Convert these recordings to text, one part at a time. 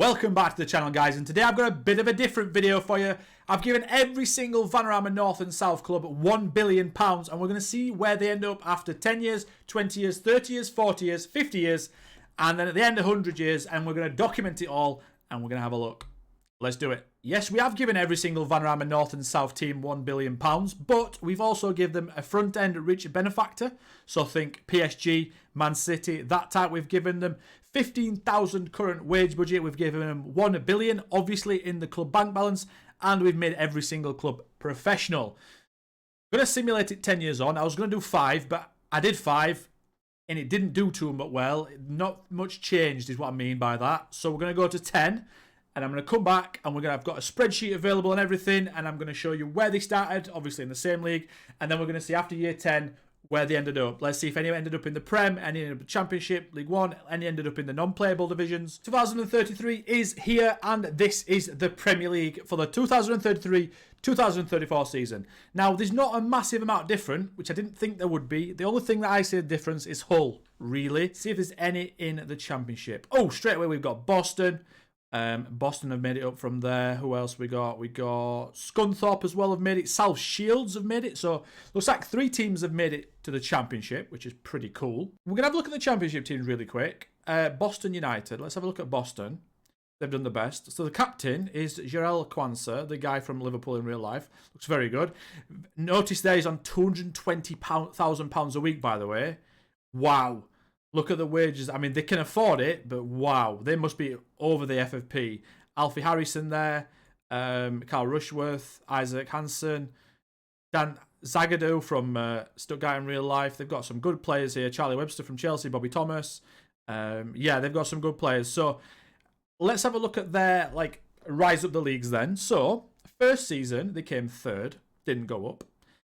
Welcome back to the channel, guys, and today I've got a bit of a different video for you. I've given every single Vanarama North and South club £1 billion, and we're going to see where they end up after 10 years, 20 years, 30 years, 40 years, 50 years, and then at the end 100 years, and we're going to document it all, and we're going to have a look. Let's do it. Yes, we have given every single Vanarama North and South team £1 billion, but we've also given them a front-end rich benefactor. So think PSG, Man City, that type. We've given them 15,000 current wage budget. We've given them £1 billion, obviously, in the club bank balance, and we've made every single club professional. I'm going to simulate it 10 years on. I was going to do 5, but I did 5, and it didn't do too much well. Not much changed is what I mean by that. So we're going to go to 10. And I'm going to come back and I've got a spreadsheet available and everything. And I'm going to show you where they started, obviously in the same league. And then we're going to see after year 10 where they ended up. Let's see if any ended up in the Prem, any ended up in the Championship, League One, any ended up in the non-playable divisions. 2033 is here, and this is the Premier League for the 2033-2034 season. Now, there's not a massive amount different, which I didn't think there would be. The only thing that I see a difference is Hull, really. See if there's any in the Championship. Oh, straight away we've got Boston. Boston have made it up from there. Who else we got? We got Scunthorpe as well have made it. South Shields have made it. So looks like 3 teams have made it to the Championship, which is pretty cool. We're going to have a look at the Championship teams really quick. Boston United. Let's have a look at Boston. They've done the best. So the captain is Jarell Quansah, the guy from Liverpool in real life. Looks very good. Notice there he's on £220,000 a week, by the way. Wow. Look at the wages. I mean, they can afford it, but wow, they must be over the FFP. Alfie Harrison there, Carl Rushworth, Isaac Hansen, Dan Zagadou from Stuttgart in real life. They've got some good players here. Charlie Webster from Chelsea, Bobby Thomas. Yeah, they've got some good players. So let's have a look at their rise up the leagues then. So first season they came 3rd, didn't go up.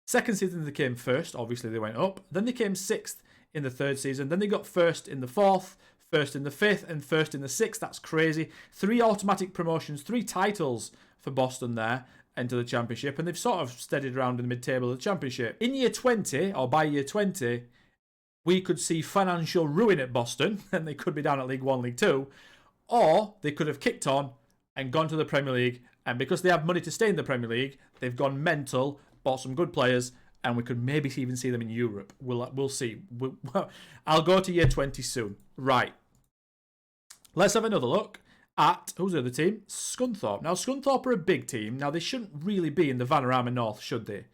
Second season they came 1st, obviously they went up. Then they came 6th. In the 3rd season. Then they got 1st in the 4th, 1st in the 5th, and 1st in the 6th. That's crazy. 3 automatic promotions, 3 titles for Boston there into the Championship, and they've sort of steadied around in the mid-table of the Championship. In year 20, or by year 20, we could see financial ruin at Boston, and they could be down at League 1, League 2, or they could have kicked on and gone to the Premier League, and because they have money to stay in the Premier League, they've gone mental, bought some good players, and we could maybe even see them in Europe. We'll see. I'll go to year 20 soon. Right. Let's have another look at, who's the other team? Scunthorpe. Now, Scunthorpe are a big team. Now, they shouldn't really be in the Vanarama North, should they?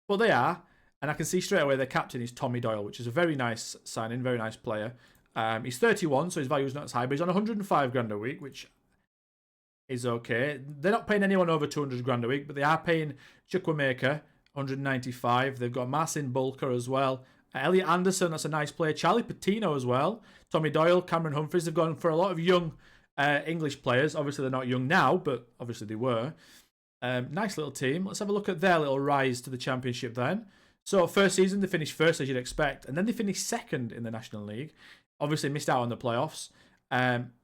But they are. And I can see straight away their captain is Tommy Doyle, which is a very nice signing, very nice player. He's 31, so his value is not as high, but he's on 105 grand a week, which is okay. They're not paying anyone over 200 grand a week, but they are paying Chukwuemeka 195. They've got Marcin Bulker as well. Elliot Anderson, that's a nice player. Charlie Patino as well. Tommy Doyle, Cameron Humphries. They've gone for a lot of young English players. Obviously, they're not young now, but obviously they were. Nice little team. Let's have a look at their little rise to the Championship then. So, first season, they finished 1st, as you'd expect. And then they finished 2nd in the National League. Obviously, missed out on the playoffs.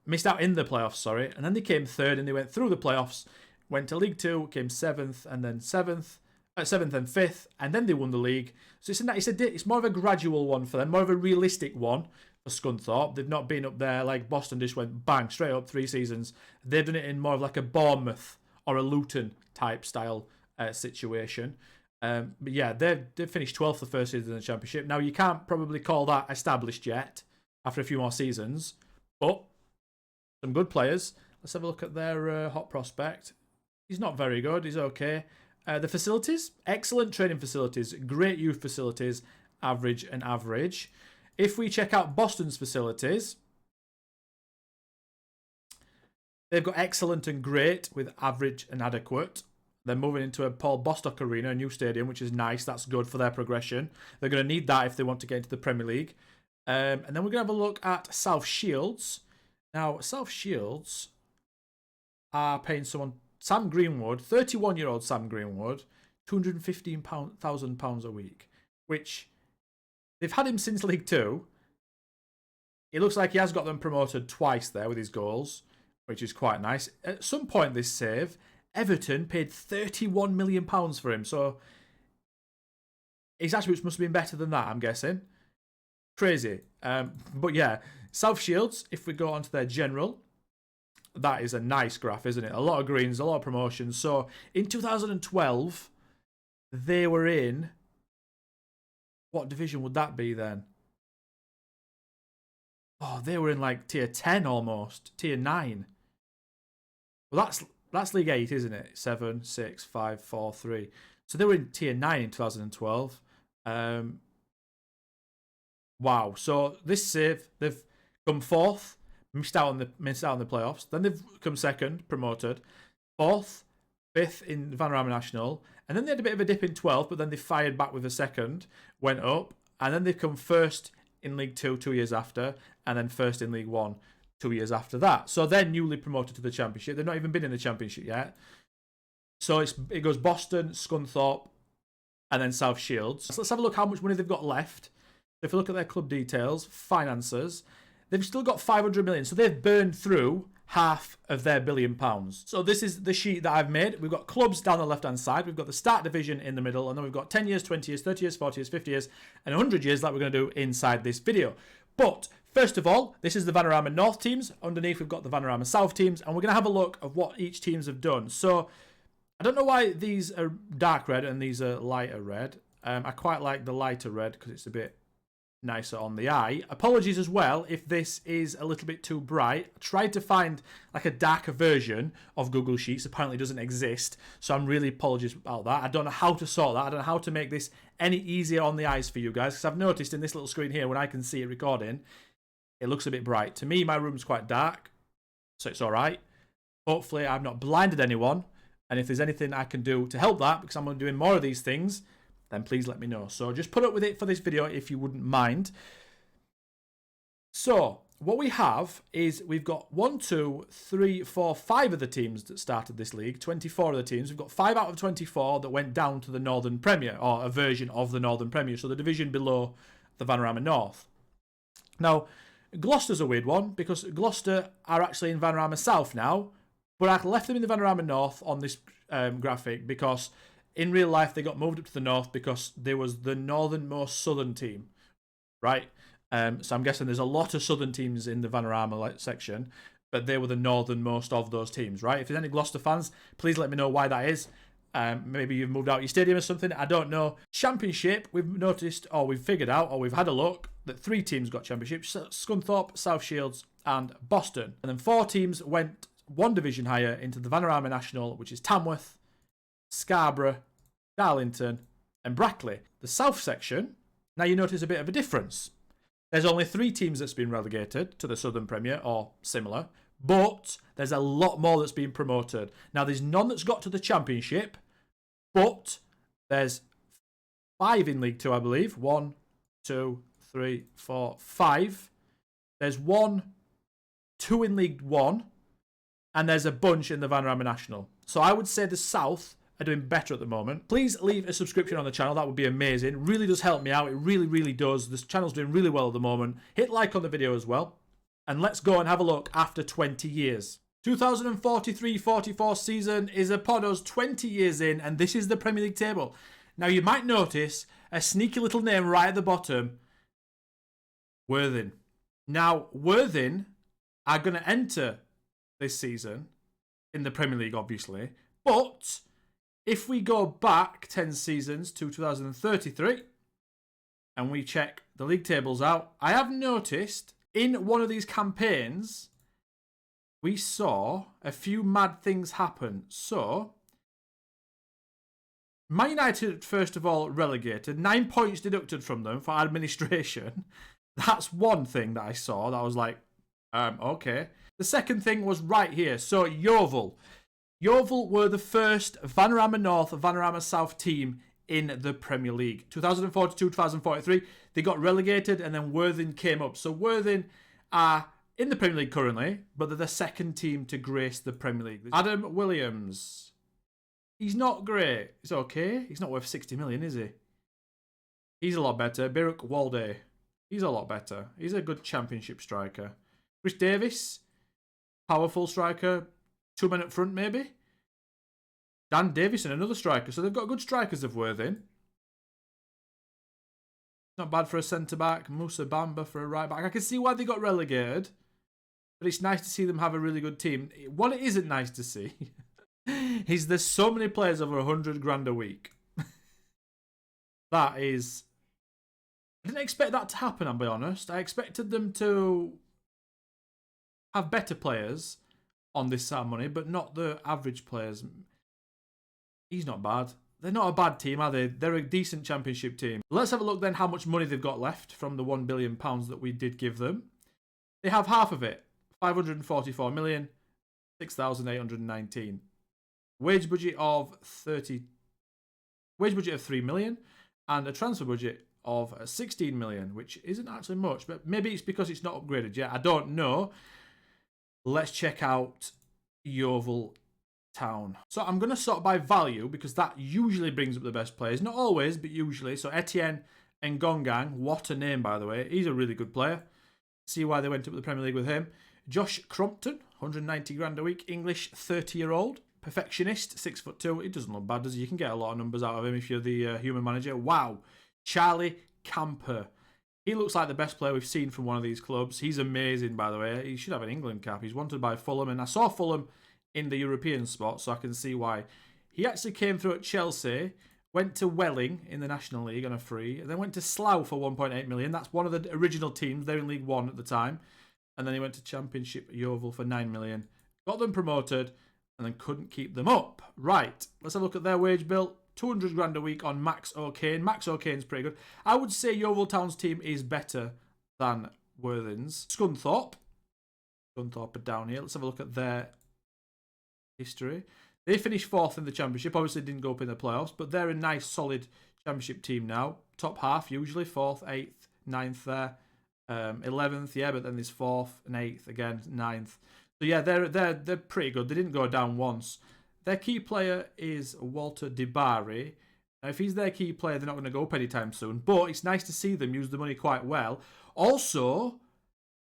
Missed out in the playoffs, sorry. And then they came 3rd and they went through the playoffs. Went to League 2, came 7th and then 7th. 7th and 5th, and then they won the league. So it's more of a gradual one for them, more of a realistic one for Scunthorpe. They've not been up there like Boston just went bang, straight up 3 seasons. They've done it in more of like a Bournemouth or a Luton type style situation. But yeah, they've finished 12th the first season in the Championship. Now, you can't probably call that established yet after a few more seasons, but some good players. Let's have a look at their hot prospect. He's not very good. He's okay. The facilities, excellent training facilities, great youth facilities, average and average. If we check out Boston's facilities, they've got excellent and great with average and adequate. They're moving into a Paul Bostock Arena, a new stadium, which is nice. That's good for their progression. They're going to need that if they want to get into the Premier League. And then we're going to have a look at South Shields. Now, South Shields are paying someone... Sam Greenwood, 31-year-old Sam Greenwood, £215,000 a week, which they've had him since League 2. It looks like he has got them promoted twice there with his goals, which is quite nice. At some point this save, Everton paid £31 million for him, so his attributes must have been better than that, I'm guessing. Crazy. But yeah, South Shields, if we go on to their general, That is a nice graph, isn't it? A lot of greens, a lot of promotions. So in 2012, they were in... What division would that be then? Oh, they were in like tier 10 almost. Tier 9. Well, that's League 8, isn't it? 7, 6, 5, 4, 3. So they were in tier 9 in 2012. Wow. So this save, they've come fourth, missed out on the playoffs. Then they've come second, promoted. Fourth, fifth in Vanarama National. And then they had a bit of a dip in 12th, but then they fired back with a second, went up. And then they've come first in League 2 2 years after, and then first in League 1 2 years after that. So they're newly promoted to the Championship. They've not even been in the Championship yet. So it goes Boston, Scunthorpe, and then South Shields. So let's have a look how much money they've got left. If you look at their club details, finances, they've still got 500 million. So they've burned through half of their £1 billion. So this is the sheet that I've made. We've got clubs down the left-hand side. We've got the start division in the middle. And then we've got 10 years, 20 years, 30 years, 40 years, 50 years, and 100 years like we're going to do inside this video. But first of all, this is the Vanarama North teams. Underneath, we've got the Vanarama South teams. And we're going to have a look at what each teams have done. So I don't know why these are dark red and these are lighter red. I quite like the lighter red because it's a bit nicer on the eye. Apologies as well if this is a little bit too bright. I tried to find like a darker version of Google Sheets. Apparently it doesn't exist. So I'm really apologies about that. I don't know how to sort that. I don't know how to make this any easier on the eyes for you guys. Because I've noticed in this little screen here when I can see it recording, it looks a bit bright. To me, my room's quite dark. So it's alright. Hopefully I've not blinded anyone. And if there's anything I can do to help that, because I'm doing more of these things, then please let me know. So just put up with it for this video if you wouldn't mind. So what we have is we've got 1, 2, 3, 4, 5 of the teams that started this league, 24 of the teams. We've got 5 out of 24 that went down to the Northern Premier, or a version of the Northern Premier, so the division below the Vanarama North. Now, Gloucester's a weird one, because Gloucester are actually in Vanarama South now, but I left them in the Vanarama North on this graphic because in real life they got moved up to the north because there was the northernmost southern team, right? So I'm guessing there's a lot of southern teams in the Vanarama section, but they were the northernmost of those teams, right? If there's any Gloucester fans, please let me know why that is. Maybe you've moved out your stadium or something. I don't know. Championship, we've noticed, or we've figured out, or we've had a look, that 3 teams got championships. Scunthorpe, South Shields, and Boston. And then 4 teams went 1 division higher into the Vanarama National, which is Tamworth, Scarborough, Darlington, and Brackley. The South section, now you notice a bit of a difference. There's only 3 teams that's been relegated to the Southern Premier, or similar, but there's a lot more that's been promoted. Now, there's none that's got to the Championship, but there's 5 in League 2, I believe. 1, 2, 3, 4, 5. There's 1, 2 in League 1, and there's a bunch in the Vanarama National. So I would say the South are doing better at the moment. Please leave a subscription on the channel. That would be amazing. It really does help me out. It really, really does. This channel's doing really well at the moment. Hit like on the video as well. And let's go and have a look after 20 years. 2043-44 season is upon us, 20 years in, and this is the Premier League table. Now, you might notice a sneaky little name right at the bottom. Worthing. Now, Worthing are going to enter this season in the Premier League, obviously. But if we go back 10 seasons to 2033 and we check the league tables out, I have noticed in one of these campaigns we saw a few mad things happen. So, Man United, first of all, relegated. 9 points deducted from them for administration. That's one thing that I saw that I was like, okay. The second thing was right here. So, Yeovil. Yeovil were the first Vanarama North, Vanarama South team in the Premier League. 2042-2043, they got relegated and then Worthing came up. So Worthing are in the Premier League currently, but they're the second team to grace the Premier League. Adam Williams. He's not great. He's okay. He's not worth 60 million, is he? He's a lot better. Biruk Walde. He's a lot better. He's a good championship striker. Chris Davis. Powerful striker. 2 men up front, maybe. Dan Davison, another striker. So they've got good strikers of Worthing. Not bad for a centre-back. Musa Bamba for a right-back. I can see why they got relegated. but it's nice to see them have a really good team. What it isn't nice to see is there's so many players over 100 grand a week. That is... I didn't expect that to happen, I'll be honest. I expected them to have better players on this sort of money, but not the average players. He's not bad. They're not a bad team, are they? They're a decent championship team. Let's have a look then how much money they've got left from the £1 billion that we did give them. They have half of it. 544 million, 6,819. Wage budget of 3 million and a transfer budget of 16 million, which isn't actually much, but maybe it's because it's not upgraded yet. I don't know. Let's check out Yeovil Town. So I'm going to sort by value because that usually brings up the best players. Not always, but usually. So Etienne Ngongang, what a name, by the way. He's a really good player. See why they went up to the Premier League with him. Josh Crompton, 190 grand a week. English, 30-year-old. Perfectionist, 6'2". He doesn't look bad, does he? You can get a lot of numbers out of him if you're the human manager. Wow. Charlie Camper. He looks like the best player we've seen from one of these clubs. He's amazing, by the way. He should have an England cap. He's wanted by Fulham, and I saw Fulham in the European spot, so I can see why. He actually came through at Chelsea, went to Welling in the National League on a free, and then went to Slough for 1.8 million. That's one of the original teams. They were in League One at the time. And then he went to Championship Yeovil for 9 million. Got them promoted, and then couldn't keep them up. Right, let's have a look at their wage bill. 200 grand a week on Max O'Kane. Max O'Kane's pretty good. I would say Yeovil Town's team is better than Worthing's. Scunthorpe. Scunthorpe are down here. Let's have a look at their history. They finished 4th in the Championship. Obviously didn't go up in the playoffs, but they're a nice, solid Championship team now. Top half, usually. 4th, 8th, 9th there. 11th, yeah, but then there's 4th and 8th again, 9th. So yeah, they're pretty good. They didn't go down once. Their key player is Walter DeBari. Now, if he's their key player, they're not going to go up anytime soon. But it's nice to see them use the money quite well. Also,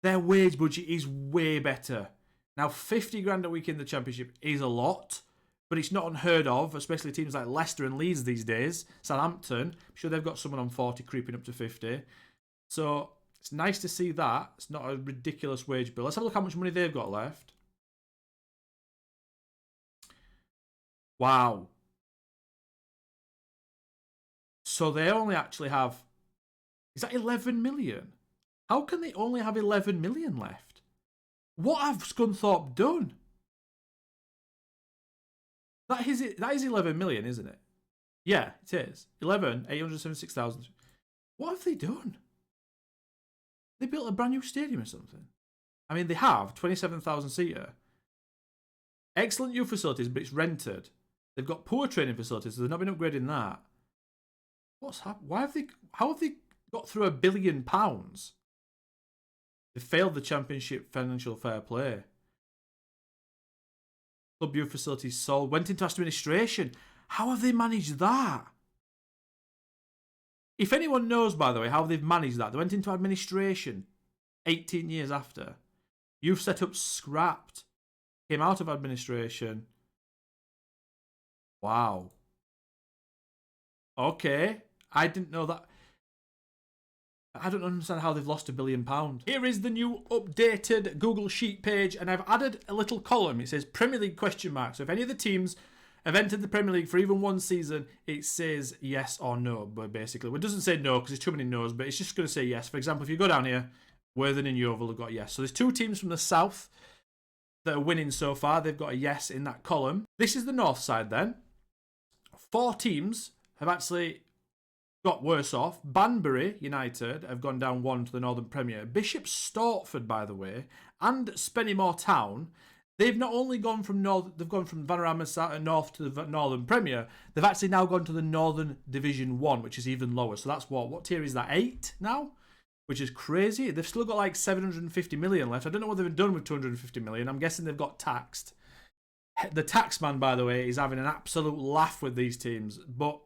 their wage budget is way better. Now, 50 grand a week in the Championship is a lot, but it's not unheard of, especially teams like Leicester and Leeds these days. Southampton, I'm sure they've got someone on 40 creeping up to 50. So it's nice to see that. It's not a ridiculous wage bill. Let's have a look how much money they've got left. Wow. So they only actually have... Is that 11 million? How can they only have 11 million left? What have Scunthorpe done? That is 11 million, isn't it? Yeah, it is. 876,000. What have they done? They built a brand new stadium or something. I mean, they have 27,000 seater. Excellent youth facilities, but it's rented. They've got poor training facilities, so they've not been upgrading that. What's happened? How have they got through £1 billion? They failed the Championship financial fair play. Club youth facilities sold. Went into administration. How have they managed that? If anyone knows, by the way, how they've managed that, they went into administration 18 years after. Youth setup scrapped. Came out of administration. Wow. Okay. I didn't know that. I don't understand how they've lost £1 billion. Here is the new updated Google Sheet page, and I've added a little column. It says Premier League ? So if any of the teams have entered the Premier League for even one season, it says yes or no, but basically. Well, it doesn't say no because there's too many no's, but it's just going to say yes. For example, if you go down here, Worthing and Yeovil have got yes. So there's 2 teams from the south that are winning so far. They've got a yes in that column. This is the north side then. 4 teams have actually got worse off. Banbury United have gone down 1 to the Northern Premier. Bishop Stortford, by the way, and Spennymoor Town, they've not only gone from they've gone from Vanarama North to the Northern Premier, they've actually now gone to the Northern Division 1, which is even lower. So that's what tier is that? 8 now? Which is crazy. They've still got like 750 million left. I don't know what they've done with 250 million. I'm guessing they've got taxed. The taxman, by the way, is having an absolute laugh with these teams. But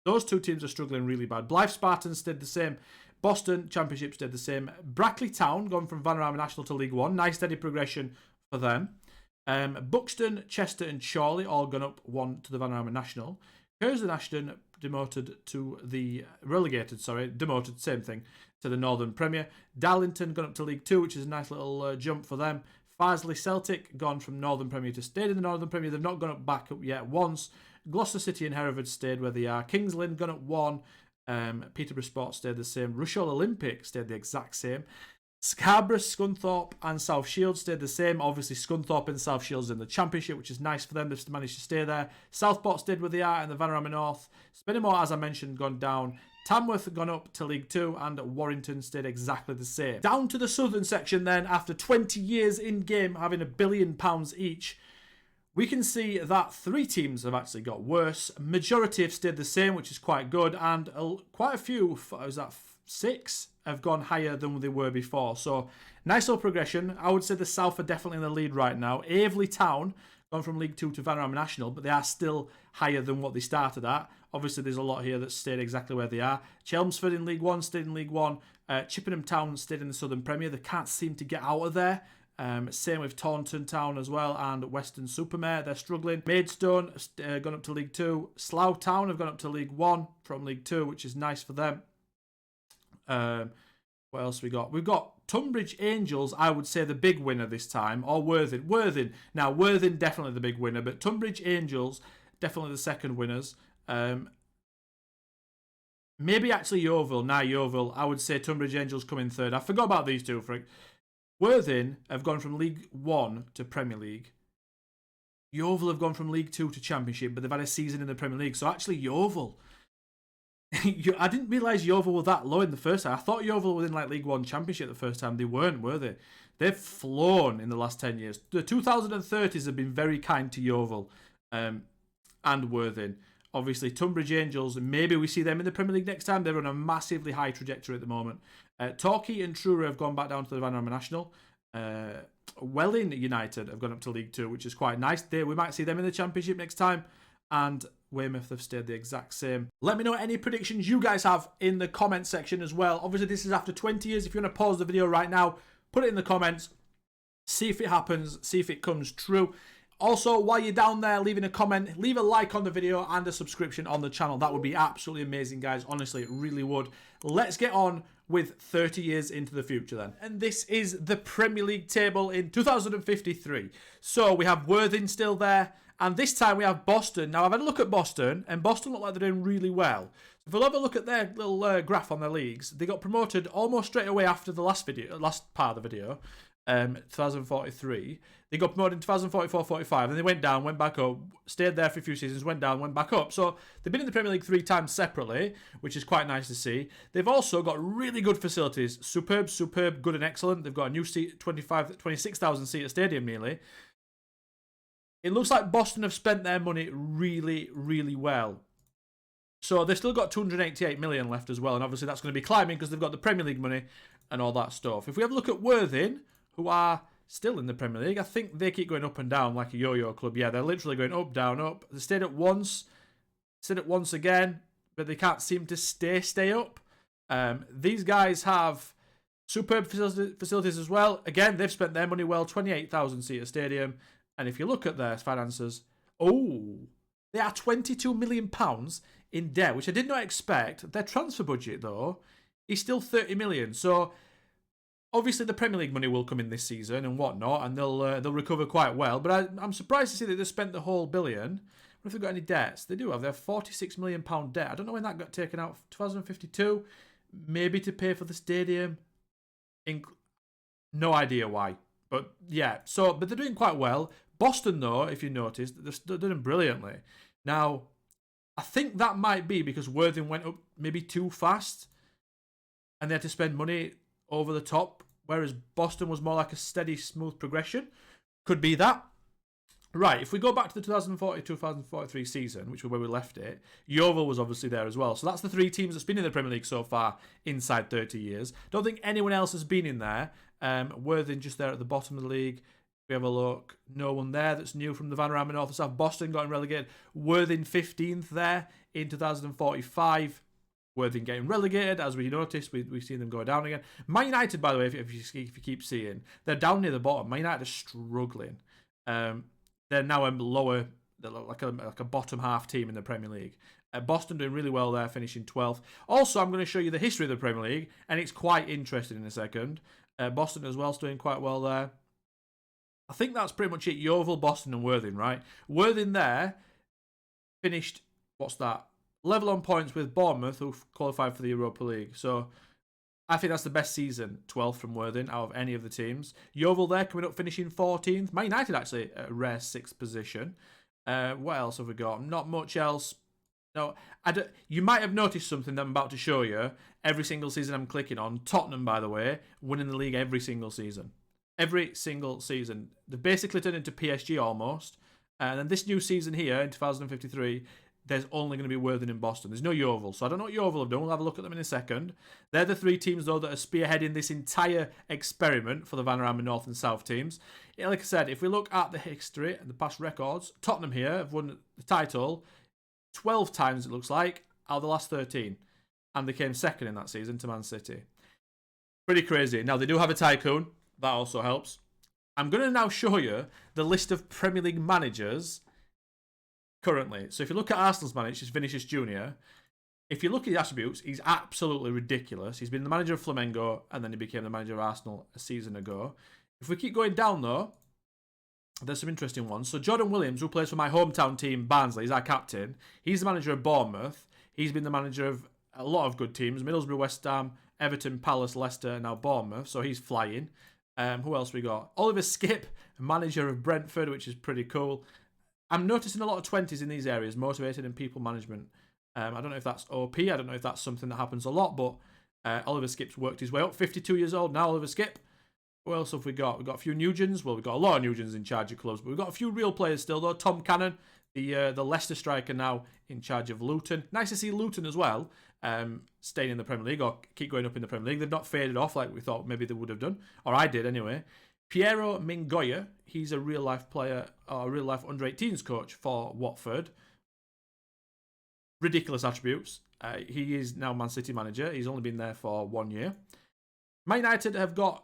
those 2 teams are struggling really bad. Blythe Spartans stayed the same. Boston Championship stayed the same. Brackley Town gone from Vanarama National to League One. Nice steady progression for them. Buxton, Chester and Chorley all gone up 1 to the Vanarama National. Curzon Ashton demoted, same thing, to the Northern Premier. Darlington gone up to League 2, which is a nice little jump for them. Barnsley Celtic gone from Northern Premier to stayed in the Northern Premier. They've not gone back up yet once. Gloucester City and Hereford stayed where they are. Kings Lynn gone up 1. Peterborough Sports stayed the same. Rushall Olympic stayed the exact same. Scarborough, Scunthorpe and South Shields stayed the same. Obviously, Scunthorpe and South Shields in the Championship, which is nice for them. They've managed to stay there. Southport stayed where they are in the Vanarama North. Spennymoor, as I mentioned, gone down. Tamworth gone up to League 2 and Warrington stayed exactly the same. Down to the southern section then, after 20 years in-game having £1 billion each, we can see that 3 teams have actually got worse. Majority have stayed the same, which is quite good, and quite a few, was that 6, have gone higher than they were before. So, nice little progression. I would say the South are definitely in the lead right now. Aveley Town gone from League 2 to Vanarama National, but they are still higher than what they started at. Obviously, there's a lot here that stayed exactly where they are. Chelmsford in League 1 stayed in League 1. Chippenham Town stayed in the Southern Premier. They can't seem to get out of there. Same with Taunton Town as well and Western Supermare. They're struggling. Maidstone gone up to League 2. Slough Town have gone up to League 1 from League 2, which is nice for them. What else we got? We've got Tunbridge Angels, I would say the big winner this time, or Worthing. Now, Worthing definitely the big winner, but Tunbridge Angels definitely the second winners. Maybe actually Yeovil. Yeovil. I would say Tunbridge Angels come in third. I forgot about these two, Frank. Worthing have gone from League 1 to Premier League. Yeovil have gone from League 2 to Championship, but they've had a season in the Premier League. So actually Yeovil. I didn't realise Yeovil were that low in the first time. I thought Yeovil were in like League 1 Championship the first time. They weren't, were they? They've flown in the last 10 years. The 2030s have been very kind to Yeovil and Worthing. Obviously, Tunbridge Angels, maybe we see them in the Premier League next time. They're on a massively high trajectory at the moment. Torquay and Truro have gone back down to the Vanarama National. Welling United have gone up to League 2, which is quite nice. We might see them in the Championship next time. And Weymouth have stayed the exact same. Let me know any predictions you guys have in the comment section as well. Obviously, this is after 20 years. If you want to pause the video right now, put it in the comments. See if it happens. See if it comes true. Also, while you're down there leaving a comment, leave a like on the video and a subscription on the channel. That would be absolutely amazing, guys. Honestly, it really would. Let's get on with 30 years into the future then. And this is the Premier League table in 2053. So we have Worthing still there. And this time we have Boston. Now, I've had a look at Boston, and Boston look like they're doing really well. If we'll have a look at their little graph on their leagues, they got promoted almost straight away after the last part of the video, 2043. They got promoted in 2044-45, and they went down, went back up, stayed there for a few seasons, went down, went back up. So they've been in the Premier League 3 times separately, which is quite nice to see. They've also got really good facilities. Superb, good and excellent. They've got a new 26,000 seater stadium nearly. It looks like Boston have spent their money really, really well. So they've still got 288 million left as well. And obviously that's going to be climbing because they've got the Premier League money and all that stuff. If we have a look at Worthing, who are still in the Premier League, I think they keep going up and down like a yo-yo club. Yeah, they're literally going up, down, up. They stayed at once again, but they can't seem to stay up. These guys have superb facilities as well. Again, they've spent their money well, 28,000 seater stadium. And if you look at their finances, they are £22 million in debt, which I did not expect. Their transfer budget, though, is still 30 million. So, obviously, the Premier League money will come in this season and whatnot, and they'll recover quite well. But I'm surprised to see that they spent the whole billion. What if they've got any debts? They do have. They have £46 million debt. I don't know when that got taken out. 2052, maybe to pay for the stadium. No idea why. But yeah, but they're doing quite well. Boston, though, if you noticed, they're doing brilliantly. Now, I think that might be because Worthing went up maybe too fast and they had to spend money over the top, whereas Boston was more like a steady, smooth progression. Could be that. Right, if we go back to the 2040-2043 season, which was where we left it, Yeovil was obviously there as well. So that's the 3 teams that's been in the Premier League so far inside 30 years. Don't think anyone else has been in there. Worthing just there at the bottom of the league. If we have a look, no one there that's new from the Vanarama North. South. Boston got relegated. Worthing 15th there in 2045. Worthing getting relegated, as we noticed. We've seen them go down again. Man United, by the way, if you keep seeing, they're down near the bottom. Man United are struggling. They're now lower, like a bottom half team in the Premier League. Boston doing really well there, finishing 12th. Also, I'm going to show you the history of the Premier League, and it's quite interesting in a second. Boston as well is doing quite well there. I think that's pretty much it. Yeovil, Boston and Worthing, right? Worthing there finished, what's that? Level on points with Bournemouth, who qualified for the Europa League. So I think that's the best season, 12th from Worthing, out of any of the teams. Yeovil there coming up, finishing 14th. Man United actually at a rare 6th position. What else have we got? Not much else. No, you might have noticed something that I'm about to show you. Every single season I'm clicking on. Tottenham, by the way, winning the league every single season. Every single season. They've basically turned into PSG almost. And then this new season here, in 2053, there's only going to be Worthing in Boston. There's no Yeovil. So I don't know what Yeovil have done. We'll have a look at them in a second. They're the 3 teams, though, that are spearheading this entire experiment for the Vanarama North and South teams. Like I said, if we look at the history and the past records, Tottenham here have won the title 12 times, it looks like, out of the last 13. And they came second in that season to Man City. Pretty crazy. Now, they do have a tycoon. That also helps. I'm going to now show you the list of Premier League managers currently. So if you look at Arsenal's manager, Vinicius Jr., if you look at the attributes, he's absolutely ridiculous. He's been the manager of Flamengo, and then he became the manager of Arsenal a season ago. If we keep going down, though, there's some interesting ones. So Jordan Williams, who plays for my hometown team, Barnsley, he's our captain. He's the manager of Bournemouth. He's been the manager of a lot of good teams. Middlesbrough, West Ham, Everton, Palace, Leicester, and now Bournemouth. So he's flying. Who else we got? Oliver Skipp, manager of Brentford, which is pretty cool. I'm noticing a lot of 20s in these areas, motivated and people management. I don't know if that's OP. I don't know if that's something that happens a lot, but Oliver Skipp's worked his way up. 52 years old now, Oliver Skipp. What else have we got? We've got a few Nugents. Well, we've got a lot of Nugents in charge of clubs, but we've got a few real players still, though. Tom Cannon, the Leicester striker, now in charge of Luton. Nice to see Luton as well, staying in the Premier League or keep going up in the Premier League. They've not faded off like we thought maybe they would have done, or I did anyway. Piero Mingoya, he's a real-life player, or a real-life under-18s coach for Watford. Ridiculous attributes. He is now Man City manager. He's only been there for 1 year. Man United have got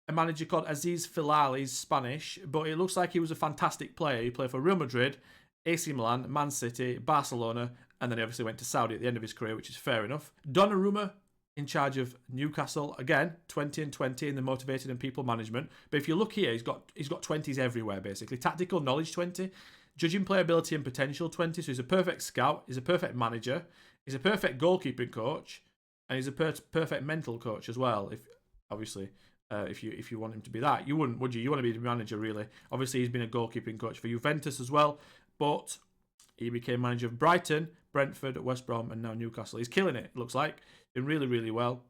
a manager called Aziz Filal. He's Spanish, but it looks like he was a fantastic player. He played for Real Madrid, AC Milan, Man City, Barcelona, and then he obviously went to Saudi at the end of his career, which is fair enough. Donnarumma, in charge of Newcastle, again 20 and 20 in the motivated and people management. But if you look here, he's got 20s everywhere basically. Tactical knowledge 20, judging playability and potential 20. So he's a perfect scout, he's a perfect manager, he's a perfect goalkeeping coach, and he's a perfect mental coach as well. If obviously if you want him to be that, you wouldn't, would you? You want to be the manager really. Obviously he's been a goalkeeping coach for Juventus as well, but he became manager of Brighton, Brentford, West Brom, and now Newcastle. He's killing it looks like. Doing really, really well.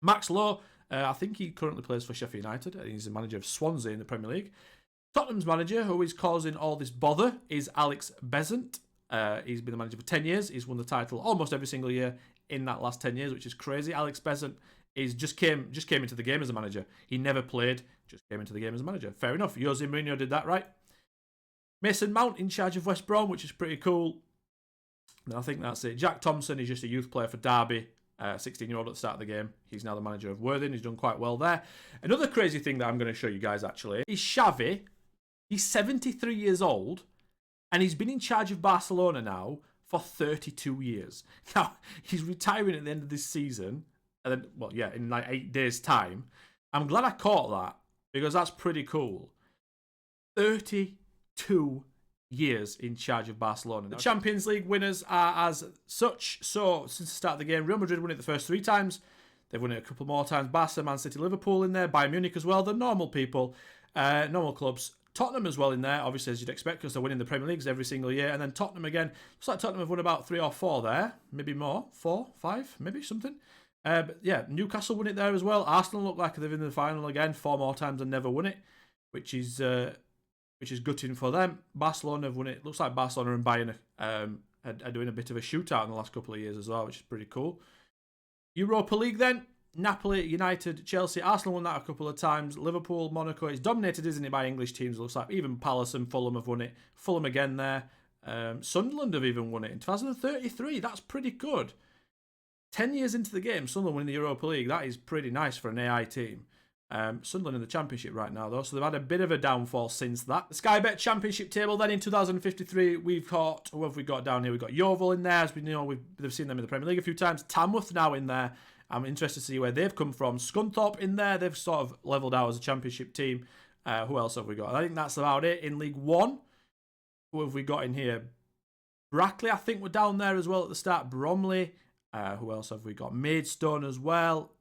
Max Lowe, I think he currently plays for Sheffield United. He's the manager of Swansea in the Premier League. Tottenham's manager, who is causing all this bother, is Alex Besant. He's been the manager for 10 years. He's won the title almost every single year in that last 10 years, which is crazy. Alex Besant just came into the game as a manager. He never played, just came into the game as a manager. Fair enough. Jose Mourinho did that right. Mason Mount in charge of West Brom, which is pretty cool. And I think that's it. Jack Thompson is just a youth player for Derby. 16-year-old at the start of the game. He's now the manager of Worthing. He's done quite well there. Another crazy thing that I'm going to show you guys actually is Xavi. He's 73 years old and he's been in charge of Barcelona now for 32 years. Now, he's retiring at the end of this season. And then, well, yeah, in like 8 days' time. I'm glad I caught that because that's pretty cool. 32 years in charge of Barcelona. The Champions League winners are as such. So, since the start of the game, Real Madrid won it the first 3 times. They've won it a couple more times. Barca, Man City, Liverpool in there. Bayern Munich as well. The normal people, normal clubs. Tottenham as well in there, obviously, as you'd expect, because they're winning the Premier Leagues every single year. And then Tottenham again. Looks like Tottenham have won about 3 or 4 there. Maybe more. 4, 5, maybe something. But yeah, Newcastle won it there as well. Arsenal look like they've been in the final again 4 more times and never won it, which is gutting for them. Barcelona have won it. Looks like Barcelona and Bayern are doing a bit of a shootout in the last couple of years as well, which is pretty cool. Europa League then. Napoli, United, Chelsea, Arsenal won that a couple of times. Liverpool, Monaco. It's dominated, isn't it, by English teams, looks like. Even Palace and Fulham have won it. Fulham again there. Sunderland have even won it in 2033. That's pretty good. 10 years into the game, Sunderland winning the Europa League. That is pretty nice for an AI team. Sunderland in the Championship right now, though, so they've had a bit of a downfall since that. The Sky Bet Championship table, then in 2053, we've got, who have we got down here? We've got Yeovil in there, as we know, they've seen them in the Premier League a few times. Tamworth now in there. I'm interested to see where they've come from. Scunthorpe in there, they've sort of levelled out as a Championship team. Who else have we got? I think that's about it in League One. Who have we got in here? Brackley, I think, were down there as well at the start. Bromley. Who else have we got? Maidstone as well.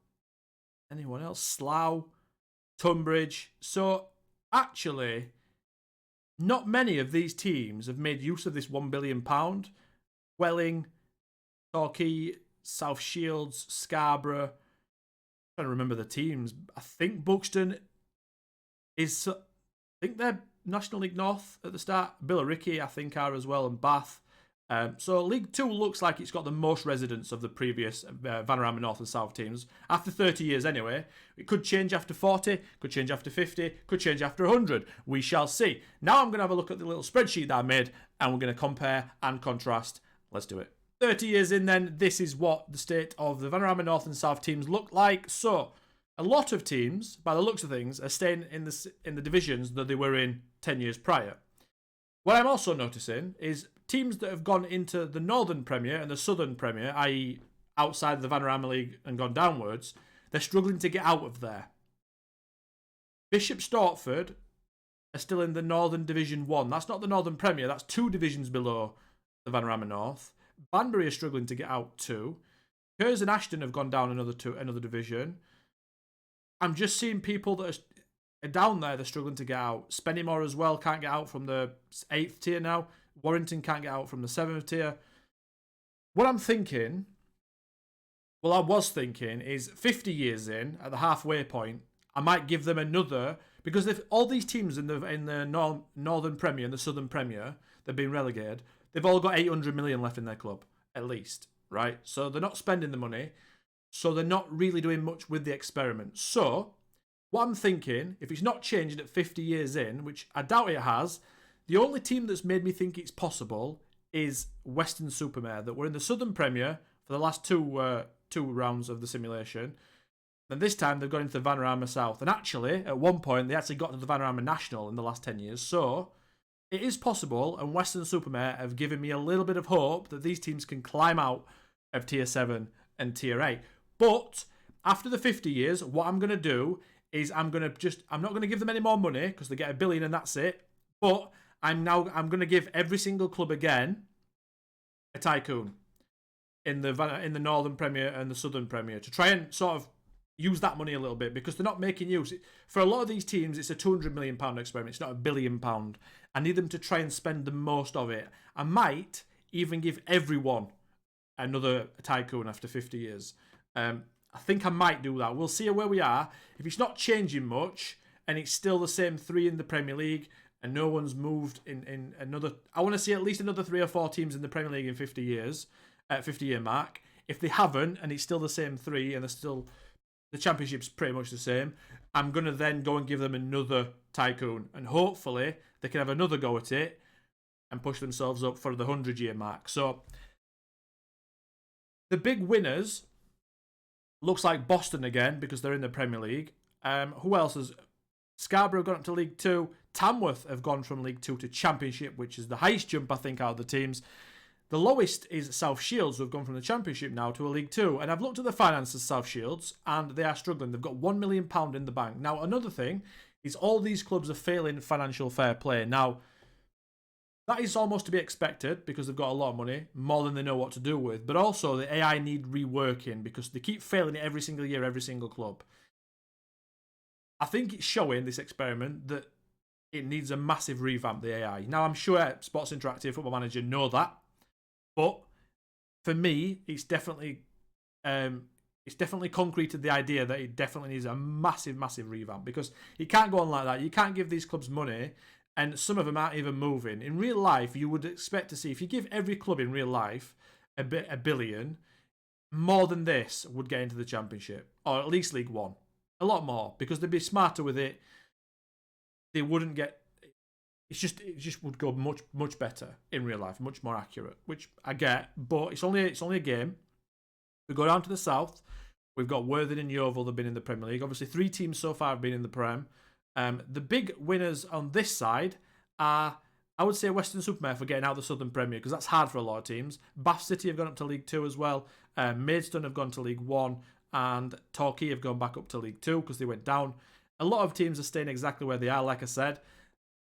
Anyone else? Slough. Tunbridge. So, actually, not many of these teams have made use of this £1 billion. Welling, Torquay, South Shields, Scarborough. I'm trying to remember the teams. I think Buxton is... I think they're National League North at the start. Billericay, I think, are as well, and Bath. So League 2 looks like it's got the most residents of the previous Vanarama North and South teams. After 30 years anyway. It could change after 40, could change after 50, could change after 100. We shall see. Now I'm going to have a look at the little spreadsheet that I made, and we're going to compare and contrast. Let's do it. 30 years in then, this is what the state of the Vanarama North and South teams look like. So, a lot of teams, by the looks of things, are staying in the divisions that they were in 10 years prior. What I'm also noticing is teams that have gone into the Northern Premier and the Southern Premier, i.e. outside of the Vanarama League and gone downwards, they're struggling to get out of there. Bishop Stortford are still in the Northern Division 1. That's not the Northern Premier, that's 2 divisions below the Vanarama North. Banbury are struggling to get out too. Hers and Ashton have gone down another division. I'm just seeing people that are down there, they're struggling to get out. Spennymoor as well can't get out from the 8th tier now. Warrington can't get out from the 7th tier. What I'm thinking, well, I was thinking, is 50 years in, at the halfway point, I might give them another, because if all these teams in the Northern Premier and the Southern Premier, they've been relegated, they've all got 800 million left in their club, at least, right? So they're not spending the money, so they're not really doing much with the experiment. So, what I'm thinking, if it's not changed at 50 years in, which I doubt it has, the only team that's made me think it's possible is Weston-super-Mare, that were in the Southern Premier for the last two rounds of the simulation. And this time they've gone into the Vanarama South. And actually, at one point, they actually got to the Vanarama National in the last 10 years. So, it is possible, and Weston-super-Mare have given me a little bit of hope that these teams can climb out of Tier 7 and Tier 8. But, after the 50 years, what I'm going to do is I'm not going to give them any more money, because they get $1 billion and that's it. But, I'm going to give every single club again a tycoon in the Northern Premier and the Southern Premier to try and sort of use that money a little bit, because they're not making use. For a lot of these teams, it's a £200 million experiment. It's not £1 billion. I need them to try and spend the most of it. I might even give everyone another tycoon after 50 years. I think I might do that. We'll see where we are. If it's not changing much and it's still the same 3 in the Premier League and no one's moved in another... I want to see at least another 3 or 4 teams in the Premier League in 50 years, 50-year mark. If they haven't and it's still the same 3 and the Championship's pretty much the same, I'm going to then go and give them another tycoon. And hopefully they can have another go at it and push themselves up for the 100-year mark. So the big winners looks like Boston again, because they're in the Premier League. Who else has... Scarborough have gone up to League 2. Tamworth have gone from League 2 to Championship, which is the highest jump, I think, out of the teams. The lowest is South Shields, who have gone from the Championship now to a League 2. And I've looked at the finances of South Shields, and they are struggling. They've got £1 million in the bank. Now, another thing is all these clubs are failing financial fair play. Now, that is almost to be expected, because they've got a lot of money, more than they know what to do with. But also, the AI need reworking, because they keep failing it every single year, every single club. I think it's showing, this experiment, that it needs a massive revamp, the AI. Now, I'm sure Sports Interactive, Football Manager know that. But for me, it's definitely concreted the idea that it definitely needs a massive, massive revamp, because it can't go on like that. You can't give these clubs money, and some of them aren't even moving. In real life, you would expect to see, if you give every club in real life a billion, more than this would get into the Championship, or at least League 1. A lot more, because they'd be smarter with it. They wouldn't get... It just would go much, much better in real life, much more accurate, which I get, but it's only a game. We go down to the south. We've got Worthing and Yeovil that have been in the Premier League. Obviously, 3 teams so far have been in the Prem. The big winners on this side are, I would say, Weston-super-Mare for getting out of the Southern Premier, because that's hard for a lot of teams. Bath City have gone up to League 2 as well. Maidstone have gone to League 1, and Torquay have gone back up to League 2 because they went down. A lot of teams are staying exactly where they are, like I said.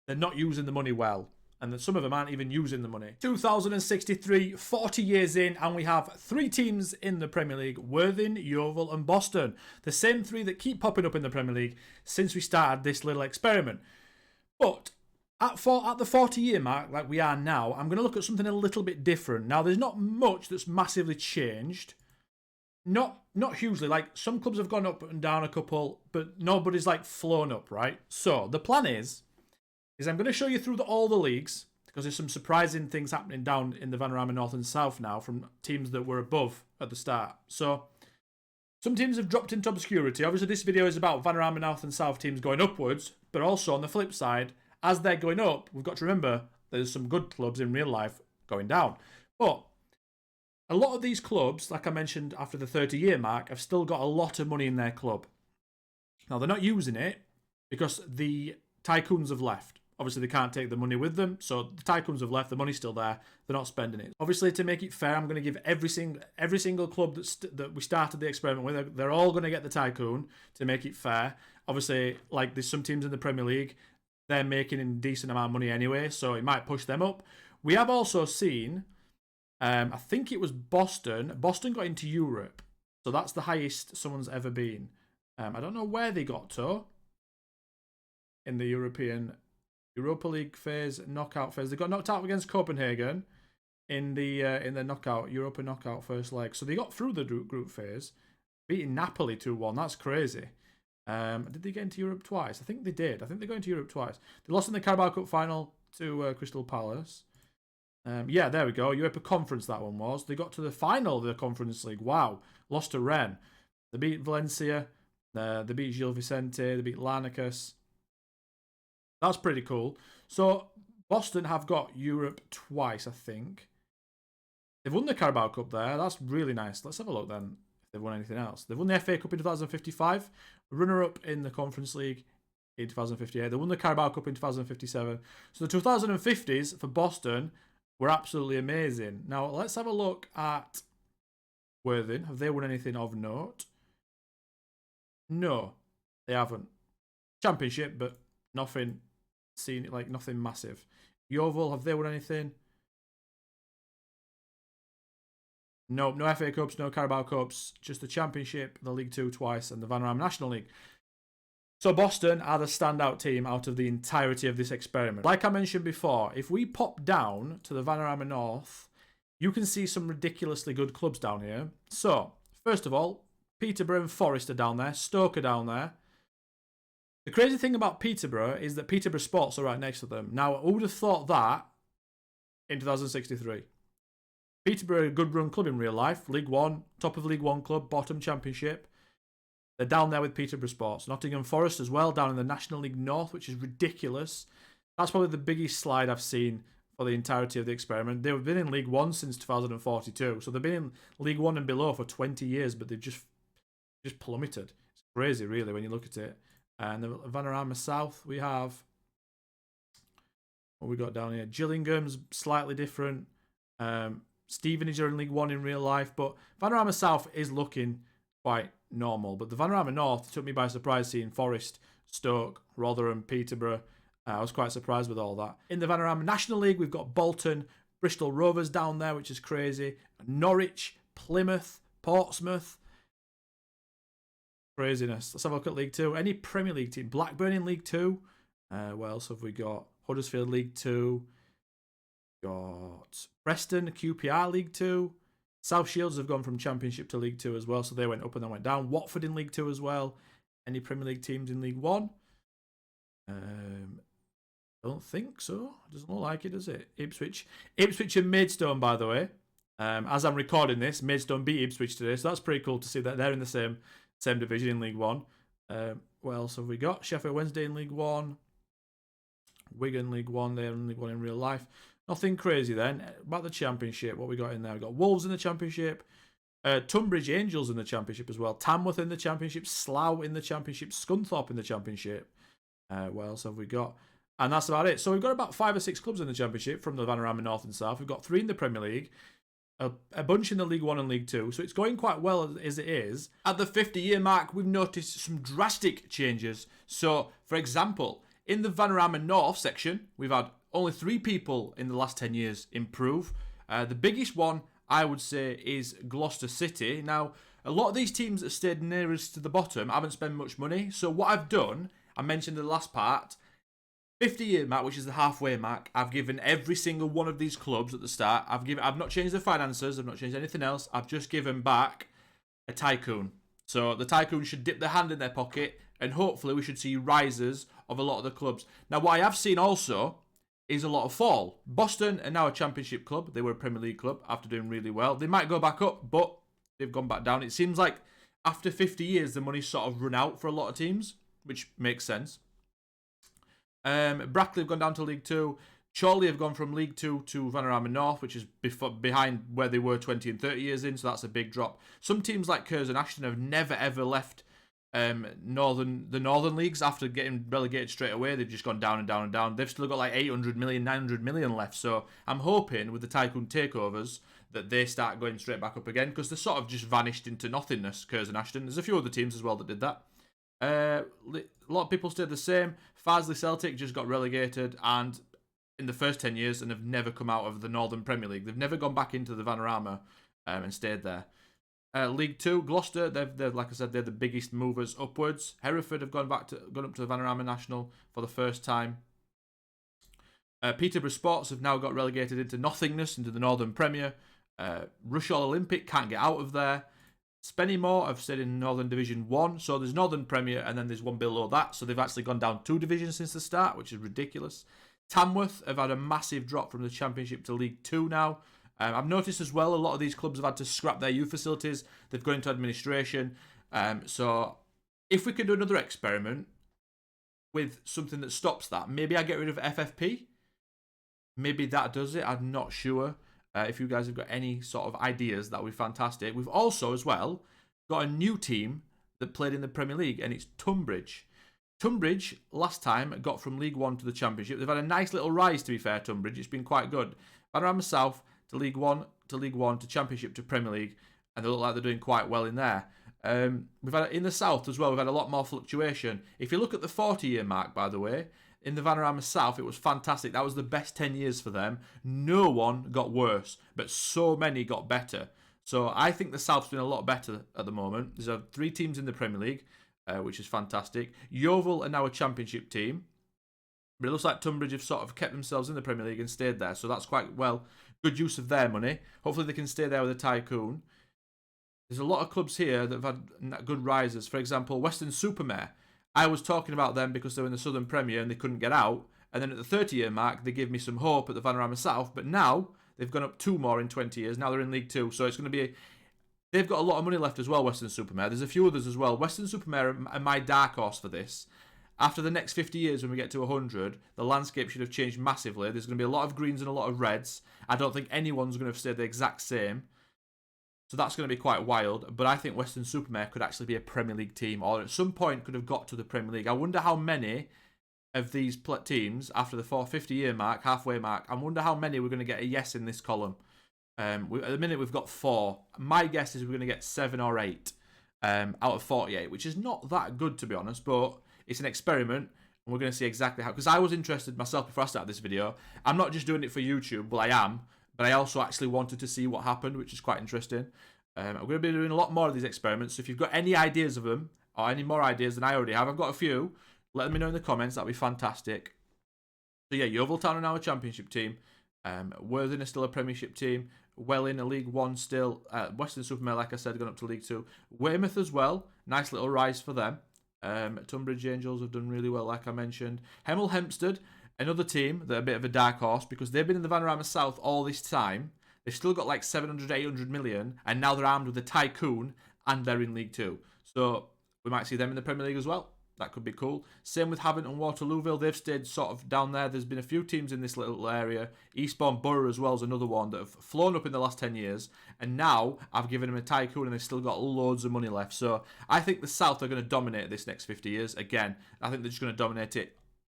They're not using the money well. And some of them aren't even using the money. 2063, 40 years in, and we have 3 teams in the Premier League: Worthing, Yeovil and Boston. The same 3 that keep popping up in the Premier League since we started this little experiment. But at the 40-year mark, like we are now, I'm going to look at something a little bit different. Now, there's not much that's massively changed. Not hugely. Like, some clubs have gone up and down a couple, but nobody's like flown up, right? So the plan is I'm going to show you through all the leagues, because there's some surprising things happening down in the Vanarama North and South now from teams that were above at the start. So some teams have dropped into obscurity. Obviously, this video is about Vanarama North and South teams going upwards, but also on the flip side, as they're going up, we've got to remember there's some good clubs in real life going down. But a lot of these clubs, like I mentioned after the 30-year mark, have still got a lot of money in their club. Now, they're not using it because the tycoons have left. Obviously, they can't take the money with them, so the tycoons have left. The money's still there. They're not spending it. Obviously, to make it fair, I'm going to give every single club that we started the experiment with, they're all going to get the tycoon to make it fair. Obviously, like there's some teams in the Premier League, they're making a decent amount of money anyway, so it might push them up. We have also seen, I think it was Boston. Boston got into Europe, so that's the highest someone's ever been. I don't know where they got to in the Europa League phase, knockout phase. They got knocked out against Copenhagen in the Europa knockout first leg. So they got through the group phase, beating Napoli 2-1. That's crazy. Did they get into Europe twice? I think they did. I think they got into Europe twice. They lost in the Carabao Cup final to Crystal Palace. Yeah, there we go. Europa Conference, that one was. They got to the final of the Conference League. Wow. Lost to Rennes. They beat Valencia. They beat Gil Vicente. They beat Larnacus. That's pretty cool. So Boston have got Europe twice, I think. They've won the Carabao Cup there. That's really nice. Let's have a look then if they've won anything else. They've won the FA Cup in 2055. Runner-up in the Conference League in 2058. They won the Carabao Cup in 2057. So the 2050s for Boston were absolutely amazing. Now, let's have a look at Worthing. Have they won anything of note? No, they haven't. Championship, but nothing nothing massive. Yeovil, have they won anything? Nope, no FA Cups, no Carabao Cups, just the Championship, the League Two twice, and the Vanarama National League. So Boston are the standout team out of the entirety of this experiment. Like I mentioned before, if we pop down to the Vanarama North, you can see some ridiculously good clubs down here. So, first of all, Peterborough and Forest are down there, Stoke are down there. The crazy thing about Peterborough is that Peterborough Sports are right next to them. Now, who would have thought that in 2063? Peterborough, a good run club in real life. League One, top of League One club, bottom Championship. They're down there with Peterborough Sports. Nottingham Forest as well, down in the National League North, which is ridiculous. That's probably the biggest slide I've seen for the entirety of the experiment. They've been in League One since 2042. So they've been in League One and below for 20 years, but they've just plummeted. It's crazy, really, when you look at it. And the Vanarama South, we have, what we got down here? Gillingham's slightly different. Stevenage are in League One in real life, but Vanarama South is looking quite normal. But the Vanarama North took me by surprise seeing Forest, Stoke, Rotherham, Peterborough. I was quite surprised with all that. In the Vanarama National League, we've got Bolton, Bristol Rovers down there, which is crazy. Norwich, Plymouth, Portsmouth. Craziness. Let's have a look at League Two. Any Premier League team? Blackburn in League Two. What else have we got? Huddersfield League Two. Got Preston, QPR League Two. South Shields have gone from Championship to League Two as well, so they went up and then went down. Watford in League Two as well. Any Premier League teams in League One? Don't think so. Doesn't look like it, does it? Ipswich and Maidstone, by the way. As I'm recording this, Maidstone beat Ipswich today, so that's pretty cool to see that they're in the same division in League One. What else have we got? Sheffield Wednesday in League One. Wigan League One. They're in League One in real life. Nothing crazy then. About the Championship, what we got in there? We got Wolves in the Championship. Tunbridge Angels in the Championship as well. Tamworth in the Championship. Slough in the Championship. Scunthorpe in the Championship. What else have we got? And that's about it. So we've got about 5 or 6 clubs in the Championship from the Vanarama North and South. We've got 3 in the Premier League. a bunch in the League 1 and League 2, so it's going quite well as it is. At the 50-year mark, we've noticed some drastic changes. So, for example, in the Vanarama North section, we've had only 3 people in the last 10 years improve. The biggest one, I would say, is Gloucester City. Now, a lot of these teams that stayed nearest to the bottom haven't spent much money. So what I've done, I mentioned in the last part, 50-year mark, which is the halfway mark, I've given every single one of these clubs at the start. I've not changed the finances. I've not changed anything else. I've just given back a tycoon. So the tycoon should dip their hand in their pocket, and hopefully we should see rises of a lot of the clubs. Now, what I have seen also is a lot of fall. Boston are now a championship club. They were a Premier League club after doing really well. They might go back up, but they've gone back down. It seems like after 50 years, the money's sort of run out for a lot of teams, which makes sense. Brackley have gone down to League 2. Chorley have gone from League 2 to Vanarama North, which is behind where they were 20 and 30 years in, so that's a big drop. Some teams like Curzon Ashton have never ever left the Northern Leagues after getting relegated straight away. They've just gone down and down and down. They've still got like 800 million, 900 million left, so I'm hoping with the Tycoon takeovers that they start going straight back up again, because they sort of just vanished into nothingness, Curzon Ashton. There's a few other teams as well that did that. A lot of people stayed the same. Farsley Celtic just got relegated and in the first 10 years and have never come out of the Northern Premier League. They've never gone back into the Vanarama and stayed there. League 2, Gloucester, they're like I said, they're the biggest movers upwards. Hereford have gone up to the Vanarama National for the first time. Peterborough Sports have now got relegated into nothingness, into the Northern Premier. Rushall Olympic can't get out of there. Spennymoor have stayed in Northern Division 1, so there's Northern Premier and then there's one below that, so they've actually gone down 2 divisions since the start, which is ridiculous. Tamworth have had a massive drop from the Championship to League 2 now. I've noticed as well a lot of these clubs have had to scrap their youth facilities, they've gone into administration, so if we could do another experiment with something that stops that, maybe I get rid of FFP, maybe that does it, I'm not sure. If you guys have got any sort of ideas, that would be fantastic. We've also, as well, got a new team that played in the Premier League, and it's Tunbridge. Tunbridge, last time, got from League 1 to the Championship. They've had a nice little rise, to be fair, Tunbridge. It's been quite good. Vanarama South to League 1, to Championship, to Premier League, and they look like they're doing quite well in there. We've had in the South as well, we've had a lot more fluctuation. If you look at the 40-year mark, by the way, in the Vanarama South, it was fantastic. That was the best 10 years for them. No one got worse, but so many got better. So I think the South's doing a lot better at the moment. There's 3 teams in the Premier League, which is fantastic. Yeovil are now a Championship team. But it looks like Tunbridge have sort of kept themselves in the Premier League and stayed there. So that's quite well, good use of their money. Hopefully they can stay there with a tycoon. There's a lot of clubs here that have had good rises. For example, Weston-super-Mare. I was talking about them because they were in the Southern Premier and they couldn't get out. And then at the 30-year mark, they gave me some hope at the Vanarama South. But now, they've gone up 2 more in 20 years. Now they're in League 2. So it's going to be... They've got a lot of money left as well, Weston-super-Mare. There's a few others as well. Weston-super-Mare are my dark horse for this. After the next 50 years, when we get to 100, the landscape should have changed massively. There's going to be a lot of greens and a lot of reds. I don't think anyone's going to have stayed the exact same. So that's going to be quite wild. But I think Weston-super-Mare could actually be a Premier League team, or at some point could have got to the Premier League. I wonder how many of these teams, after the 50-year mark, halfway mark, I wonder how many we're going to get a yes in this column. At the minute, we've got 4. My guess is we're going to get 7 or 8 out of 48, which is not that good, to be honest, but it's an experiment, and we're going to see exactly how... Because I was interested myself before I started this video. I'm not just doing it for YouTube, well, I am, but I also actually wanted to see what happened, which is quite interesting. I'm going to be doing a lot more of these experiments, so if you've got any ideas of them, or any more ideas than I already have, I've got a few, let me know in the comments, that'd be fantastic. So yeah, Yeovil Town are now a Championship team, Worthing are still a Premiership team, Welling a League 1 still, Weston-super-Mare, like I said, gone up to League 2, Weymouth as well, nice little rise for them. Tunbridge Angels have done really well, like I mentioned. Hemel Hempstead, another team that are a bit of a dark horse because they've been in the Vanarama South all this time. They've still got like 700, 800 million, and now they're armed with a tycoon, and they're in League 2. So we might see them in the Premier League as well. That could be cool. Same with Havant and Waterlooville. They've stayed sort of down there. There's been a few teams in this little area. Eastbourne Borough as well is another one that have flown up in the last 10 years. And now I've given them a tycoon and they've still got loads of money left. So I think the South are going to dominate this next 50 years. Again, I think they're just going to dominate it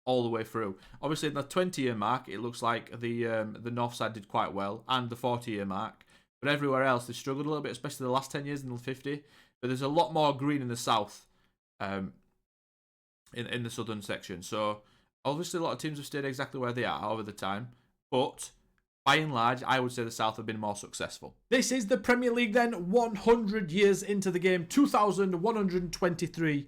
all the way through. Obviously, in the 20-year mark, it looks like the North side did quite well. And the 40-year mark. but everywhere else they've struggled a little bit, especially the last 10 years in the 50. But there's a lot more green in the south, in the southern section. So obviously a lot of teams have stayed exactly where they are over the time, but by and large, I would say the South have been more successful. This is the Premier League then, 100 years into the game, 2,123.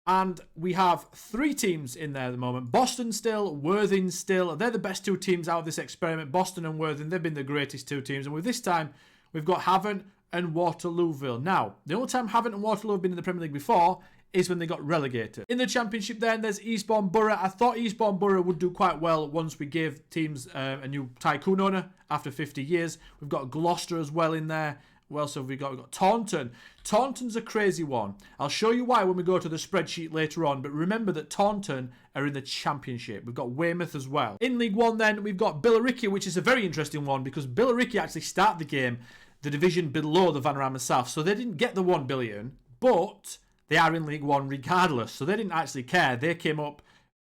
And we have 3 teams in there at the moment. Boston still, Worthing still. They're the best 2 teams out of this experiment. Boston and Worthing, they've been the greatest 2 teams. And with this time, we've got Havant and Waterlooville. Now, the only time Havant and Waterloo have been in the Premier League before is when they got relegated. In the Championship then, there's Eastbourne Borough. I thought Eastbourne Borough would do quite well once we gave teams a new tycoon owner after 50 years. We've got Gloucester as well in there. What else have we got? We've got Taunton. Taunton's a crazy one. I'll show you why when we go to the spreadsheet later on, but remember that Taunton are in the Championship. We've got Weymouth as well. In League One then, we've got Billericay, which is a very interesting one because Billericay actually started the game the division below the Vanarama South, so they didn't get the 1 billion, but they are in League One regardless, so they didn't actually care. They came up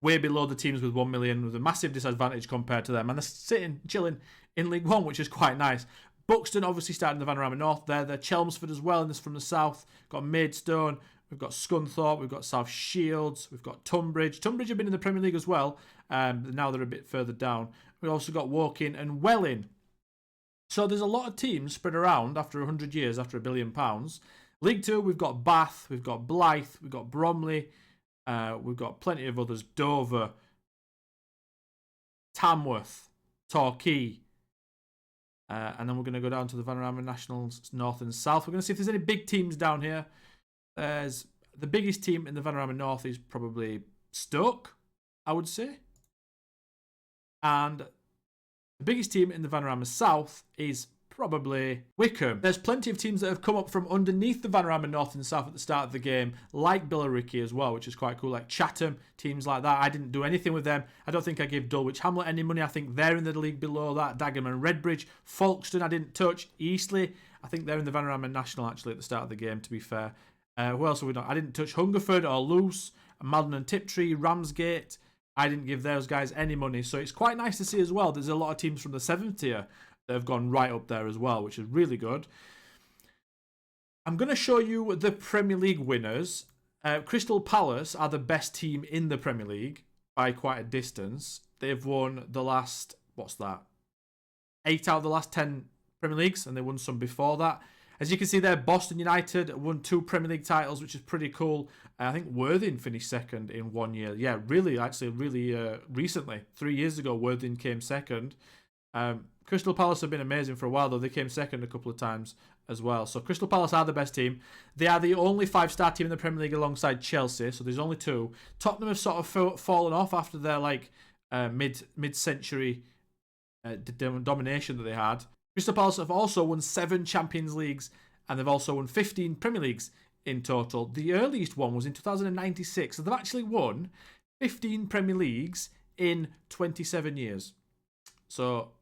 way below the teams with 1 million with a massive disadvantage compared to them, and they're sitting, chilling in League One, which is quite nice. Buxton obviously starting the Vanarama North there. They're Chelmsford as well, and this from the south. Got Maidstone, we've got Scunthorpe, we've got South Shields, we've got Tunbridge. Tunbridge have been in the Premier League as well, now they're a bit further down. We've also got Woking and Welling. So there's a lot of teams spread around after 100 years, after £1 billion. League 2, we've got Bath, we've got Blyth, we've got Bromley, we've got plenty of others. Dover, Tamworth, Torquay. And then we're going to go down to the Vanarama Nationals North and South. We're going to see if there's any big teams down here. There's the biggest team in the Vanarama North is probably Stoke, I would say. And the biggest team in the Vanarama South is probably Wickham. There's plenty of teams that have come up from underneath the Vanarama North and South at the start of the game, like Billericay as well, which is quite cool, like Chatham, teams like that. I didn't do anything with them. I don't think I gave Dulwich Hamlet any money. I think they're in the league below that. Dagenham and Redbridge. Folkestone I didn't touch. Eastleigh, I think they're in the Vanarama National actually at the start of the game, to be fair. Who else have we done? I didn't touch Hungerford or Luce, Malden and Tiptree, Ramsgate. I didn't give those guys any money. So it's quite nice to see as well. There's a lot of teams from the 7th tier that have gone right up there as well, which is really good. I'm going to show you the Premier League winners. Crystal Palace are the best team in the Premier League by quite a distance. They've won the last, 8 out of the last 10 Premier Leagues, and they won some before that. As you can see there, Boston United won 2 Premier League titles, which is pretty cool. I think Worthing finished second in 1 year. Yeah, really recently. 3 years ago, Worthing came second. Crystal Palace have been amazing for a while, though. They came second a couple of times as well. So Crystal Palace are the best team. They are the only 5-star team in the Premier League alongside Chelsea, so there's only 2. Tottenham have sort of fallen off after their mid-century domination that they had. Crystal Palace have also won 7 Champions Leagues, and they've also won 15 Premier Leagues in total. The earliest one was in 2096, so they've actually won 15 Premier Leagues in 27 years. So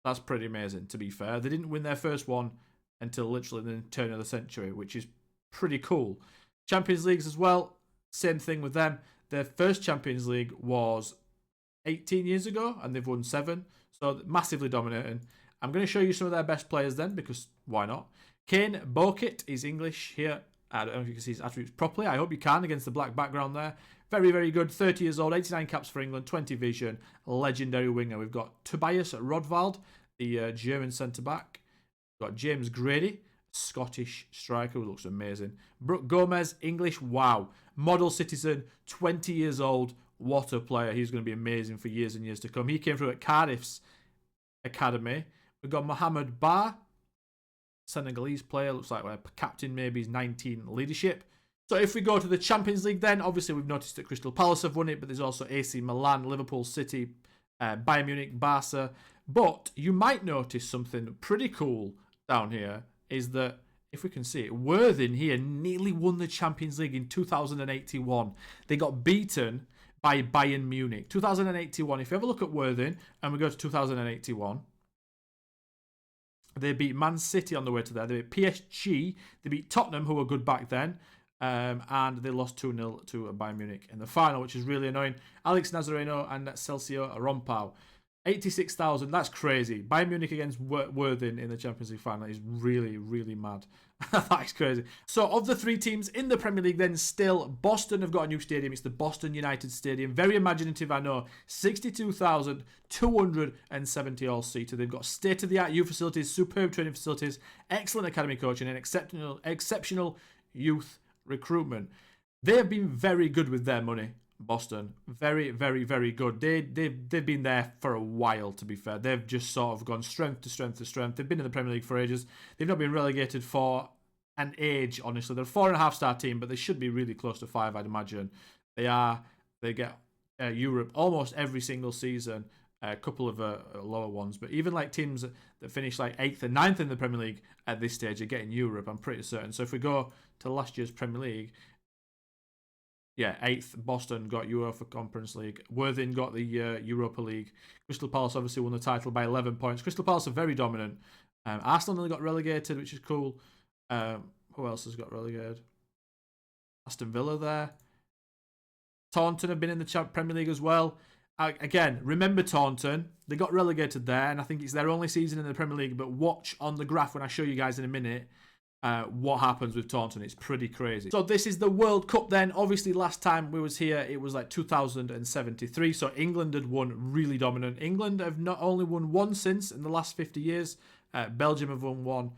that's pretty amazing, to be fair. They didn't win their first one until literally the turn of the century, which is pretty cool. Champions Leagues as well, same thing with them. Their first Champions League was 18 years ago, and they've won 7. So massively dominating. I'm going to show you some of their best players then, because why not? Kane Bokit is English here. I don't know if you can see his attributes properly. I hope you can against the black background there. Very, very good. 30 years old, 89 caps for England, 20 vision, legendary winger. We've got Tobias Rodvald, the German centre-back. We've got James Grady, Scottish striker who looks amazing. Brooke Gomez, English, wow. Model citizen, 20 years old. What a player. He's going to be amazing for years and years to come. He came through at Cardiff's academy. We've got Mohamed Ba, Senegalese player. Looks like a captain, maybe he's 19 leadership. So if we go to the Champions League then, obviously we've noticed that Crystal Palace have won it, but there's also AC Milan, Liverpool City, Bayern Munich, Barca. But you might notice something pretty cool down here, is that, if we can see it, Worthing here nearly won the Champions League in 2081. They got beaten by Bayern Munich. 2081, if you have a look at Worthing, and we go to 2081, they beat Man City on the way to there. They beat PSG. They beat Tottenham, who were good back then. And they lost 2-0 to Bayern Munich in the final, which is really annoying. Alex Nazareno and Celso Rompau. 86,000. That's crazy. Bayern Munich against Worthing in the Champions League final is really, really mad. That is crazy. So, of the 3 teams in the Premier League, then still, Boston have got a new stadium. It's the Boston United Stadium. Very imaginative, I know. 62,270 all-seater. They've got state-of-the-art youth facilities, superb training facilities, excellent academy coaching, and exceptional youth recruitment. They have been very good with their money. Boston, very, very, very good. They've been there for a while, to be fair. They've just sort of gone strength to strength to strength. They've been in the Premier League for ages. They've not been relegated for an age, honestly. They're a 4.5-star team, but they should be really close to 5, I'd imagine. They get Europe almost every single season. A couple of lower ones, but even like teams that finish like 8th and 9th in the Premier League at this stage are getting Europe, I'm pretty certain. So if we go to last year's Premier League, 8th, Boston got UEFA Conference League. Worthing got the Europa League. Crystal Palace obviously won the title by 11 points. Crystal Palace are very dominant. Arsenal only got relegated, which is cool. Who else has got relegated? Aston Villa there. Taunton have been in the Premier League as well. Again, remember Taunton. They got relegated there, and I think it's their only season in the Premier League. But watch on the graph when I show you guys in a minute what happens with Taunton. It's pretty crazy. So this is the World Cup then. Obviously, last time we was here, it was like 2073. So England had won really dominant. England have not only won one since in the last 50 years. Belgium have won one.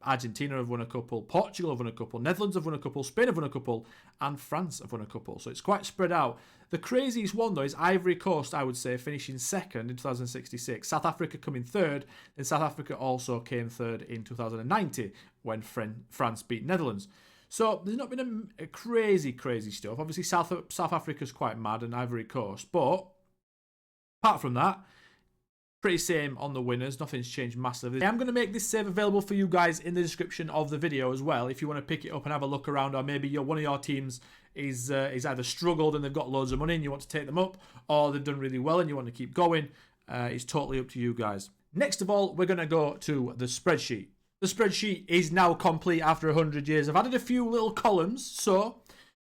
Argentina have won a couple. Portugal have won a couple. Netherlands have won a couple. Spain have won a couple. And France have won a couple. So it's quite spread out. The craziest one, though, is Ivory Coast, I would say, finishing second in 2066. South Africa coming third. And South Africa also came third in 2090 when France beat Netherlands. So there's not been a crazy, crazy stuff. Obviously, South Africa's quite mad and Ivory Coast. But apart from that, pretty same on the winners. Nothing's changed massively. I'm going to make this save available for you guys in the description of the video as well. If you want to pick it up and have a look around, or maybe one of your teams is either struggled and they've got loads of money and you want to take them up, or they've done really well and you want to keep going. It's totally up to you guys. Next of all, we're going to go to the spreadsheet. The spreadsheet is now complete after 100 years. I've added a few little columns, so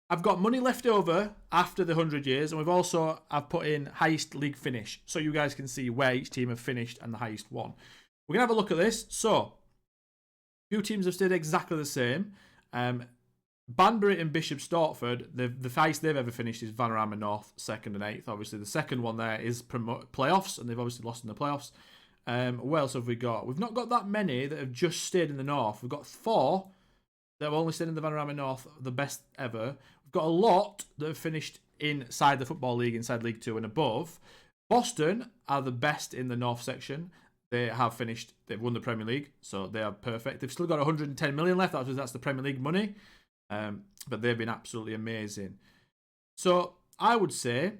I've got money left over after the 100 years, and I've put in highest league finish, so you guys can see where each team have finished and the highest one. We're going to have a look at this. So, a few teams have stayed exactly the same. Banbury and Bishop Stortford, the highest they've ever finished is Vanarama North, 2nd and 8th. Obviously, the second one there is playoffs, and they've obviously lost in the playoffs. What else have we got? We've not got that many that have just stayed in the North. We've got 4 that have only stayed in the Vanarama North, the best ever. We've got a lot that have finished inside the Football League, inside League 2 and above. Boston are the best in the North section. They've won the Premier League, so they are perfect. They've still got 110 million left, that's the Premier League money. But they've been absolutely amazing. So I would say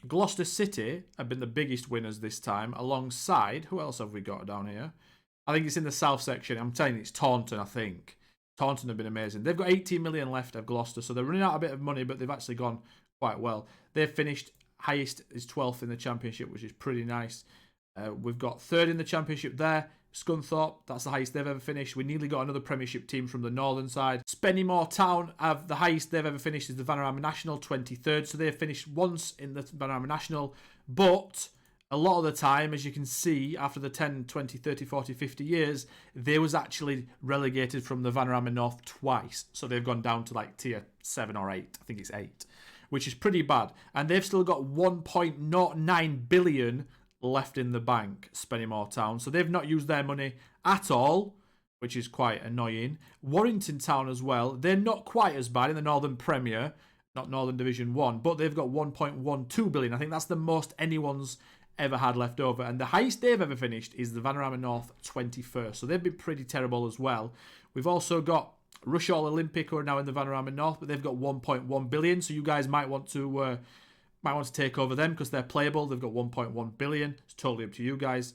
Gloucester City have been the biggest winners this time, alongside, who else have we got down here? I think it's in the South section. I'm telling you, it's Taunton, I think. Taunton have been amazing. They've got 18 million left of Gloucester, so they're running out a bit of money, but they've actually gone quite well. They've finished highest is 12th in the Championship, which is pretty nice. We've got 3rd in the Championship there. Scunthorpe, that's the highest they've ever finished. We nearly got another Premiership team from the northern side. Spennymoor Town have the highest they've ever finished is the Vanarama National, 23rd. So they've finished once in the Vanarama National, but a lot of the time, as you can see, after the 10, 20, 30, 40, 50 years, they was actually relegated from the Vanarama North twice. So they've gone down to like tier 7 or 8. I think it's 8, which is pretty bad. And they've still got 1.09 billion left in the bank, Spennymoor Town. So they've not used their money at all, which is quite annoying. Warrington Town as well. They're not quite as bad in the Northern Premier, not Northern Division 1, but they've got 1.12 billion. I think that's the most anyone's ever had left over, and the highest they've ever finished is the Vanarama North, 21st. So they've been pretty terrible as well. We've also got Rushall Olympic, who are now in the Vanarama North, but they've got 1.1 billion. So you guys might want to take over them because they're playable. They've got 1.1 billion. It's totally up to you guys.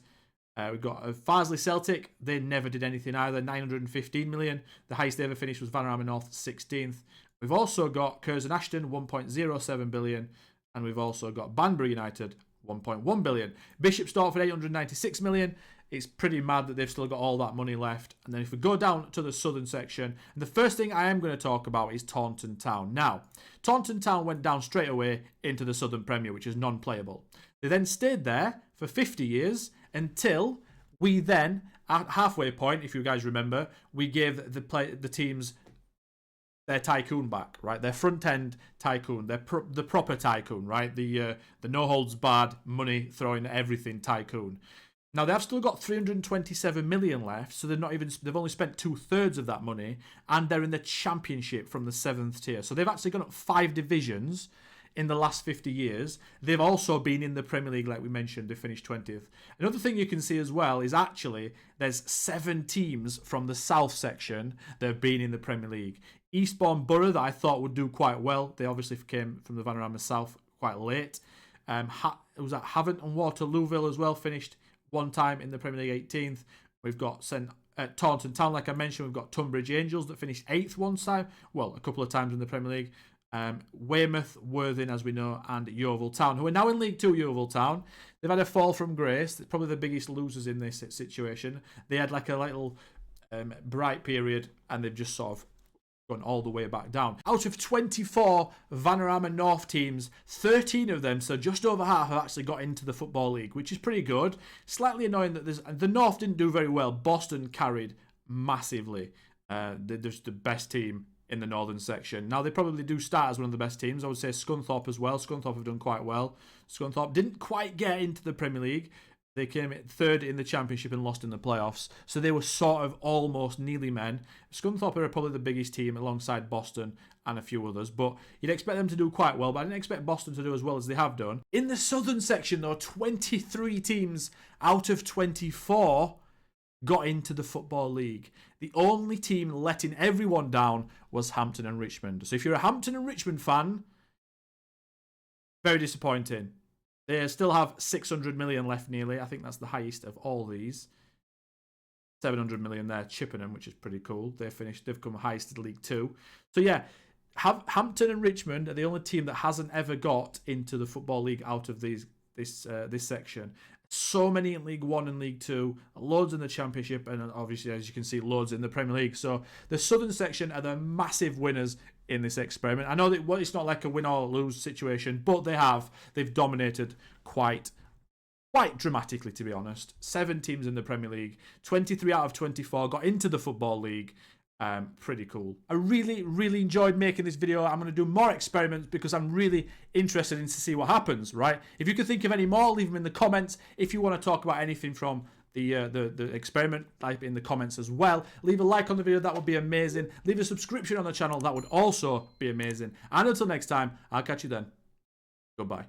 We've got Farsley Celtic. They never did anything either. 915 million. The highest they ever finished was Vanarama North, 16th. We've also got Curzon Ashton, 1.07 billion, and we've also got Banbury United, 1.1 billion. Bishop Stortford, 896 million. It's pretty mad that they've still got all that money left. And then if we go down to the southern section, and the first thing I am going to talk about is Taunton Town. Now, Taunton Town went down straight away into the Southern Premier, which is non-playable. They then stayed there for 50 years until we then, at halfway point, if you guys remember, we gave the teams their tycoon back, right? Their front end tycoon, the proper tycoon, right? The no holds barred money throwing everything tycoon. Now they have still got 327 million left, so they've only spent 2/3 of that money, and they're in the championship from the 7th tier. So they've actually gone up 5 divisions in the last 50 years. They've also been in the Premier League, like we mentioned. They finished 20th. Another thing you can see as well is actually there's 7 teams from the South section that have been in the Premier League. Eastbourne Borough, that I thought would do quite well. They obviously came from the Vanarama South quite late. It was at Havant and Waterlooville as well, finished one time in the Premier League 18th. We've got Taunton Town, like I mentioned. We've got Tunbridge Angels that finished 8th one time. Well, a couple of times in the Premier League. Weymouth, Worthing, as we know, and Yeovil Town, who are now in League 2. Yeovil Town, they've had a fall from grace. They're probably the biggest losers in this situation. They had like a little bright period, and they've just sort of gone all the way back down. Out of 24 Vanarama North teams, 13 of them, so just over half, have actually got into the Football League, which is pretty good. Slightly annoying that the North didn't do very well. Boston carried massively. They're just the best team in the northern section. Now, they probably do start as one of the best teams. I would say Scunthorpe as well. Scunthorpe have done quite well. Scunthorpe didn't quite get into the Premier League. They came 3rd in the Championship and lost in the playoffs. So they were sort of almost nearly men. Scunthorpe are probably the biggest team alongside Boston and a few others. But you'd expect them to do quite well. But I didn't expect Boston to do as well as they have done. In the southern section, though, 23 teams out of 24 got into the Football League. The only team letting everyone down was Hampton and Richmond. So if you're a Hampton and Richmond fan, very disappointing. They still have 600 million left nearly. I think that's the highest of all these. 700 million there, Chippenham, which is pretty cool. They've come highest in League 2. So yeah, Hampton and Richmond are the only team that hasn't ever got into the Football League out of this section. So many in League 1 and League 2, loads in the Championship, and obviously, as you can see, loads in the Premier League. So the southern section are the massive winners in this experiment. I know that it's not like a win or lose situation, but they've dominated quite dramatically, to be honest. 7 teams in the Premier League, 23 out of 24 got into the Football League. Pretty cool. I really, really enjoyed making this video. I'm going to do more experiments because I'm really interested in to see what happens, right? If you could think of any more, leave them in the comments. If you want to talk about anything from the experiment, type in the comments as well. Leave a like on the video, that would be amazing. Leave a subscription on the channel, that would also be amazing. And until next time, I'll catch you then. Goodbye.